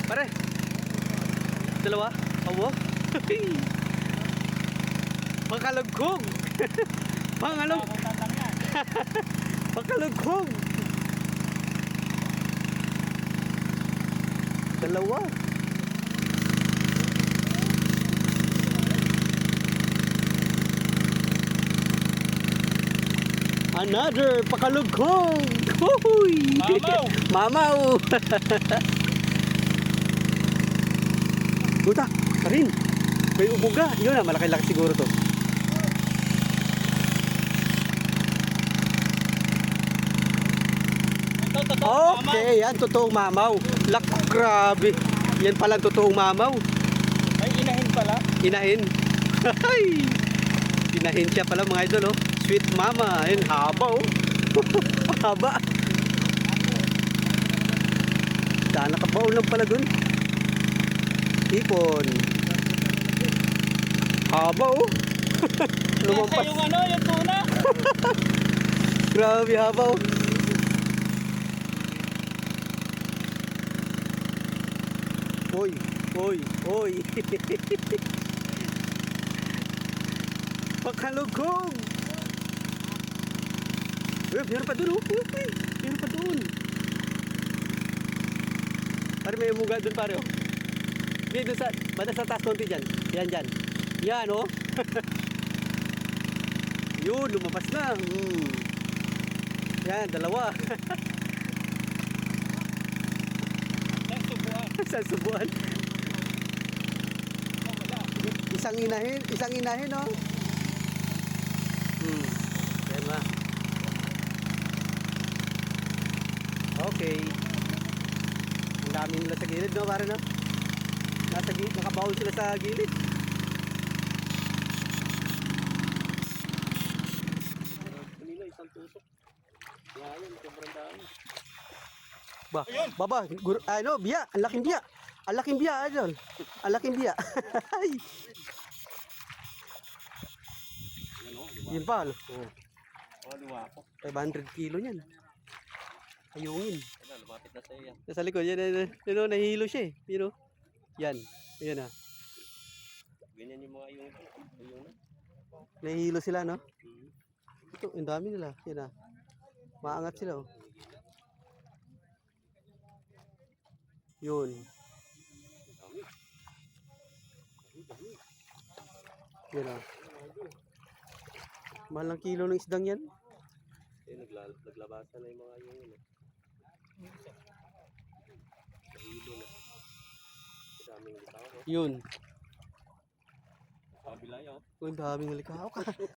Pare. Dalawa. Awo. Makalugkog. Pangalog. Makalugkog. Dalawa. Another pakalugkog. Hoy! Mamaw! Mamaw! Puta, karin. May ubuga. Yun na, malaki-laki siguro to. Ito, totoo, Okay, yan, totoong mamaw. Lak, grabe. Yan pala totoong mamaw. Ay, inahin pala. Inahin. Ay! Inahin siya pala mga idol, oh. Sweet mama. Ayun, haba, oh. Haba. Saan nakabaon lang pala dun? Ipon. Haba, oh. Nasa Lumampas. yung ano, yung tuna. Grabe, haba, oh. Oy, oy, oy. Pakalugkog. Meron pa dun, oh. Meron pa dun. Pare, may umuga dun, pare, oh. Hindi, dun sa, banda sa taas konti dyan. Yan, dyan. Yan, oh. Yun, lumabas na. Yan, dalawa. Nang subuan. Sa subuan. Isang inahin, oh. Yan ba? Okay. Ang dami nila sa gilid, no, pare, no? Nasa gilid, nakabaon sila sa gilid. Kanina, isang tusok. Yan, sobrang dami. Ba, baba, ano, biya, ang laking biya. Ang laking biya, idol. Ang laking biya. Yun pa, ano? Oh, luwa ko. 500 kilo niyan. Ayungin. Ano, lumapit na sa iyo. Nasa likod, yan, yan, nahihilo siya, eh. You know? Yan, yan, ah. Ganyan yung mga yung Nahihilo sila, no? Ito, ang dami nila. Yan, ah. Maangat sila, oh. Yun. Yan, ah. Mahal ng kilo ng isdang yan. Naglabasan na yung mga yung yun. Nahilo na. Daming litaw. Yun. Kabila yun. Ang daming likawak.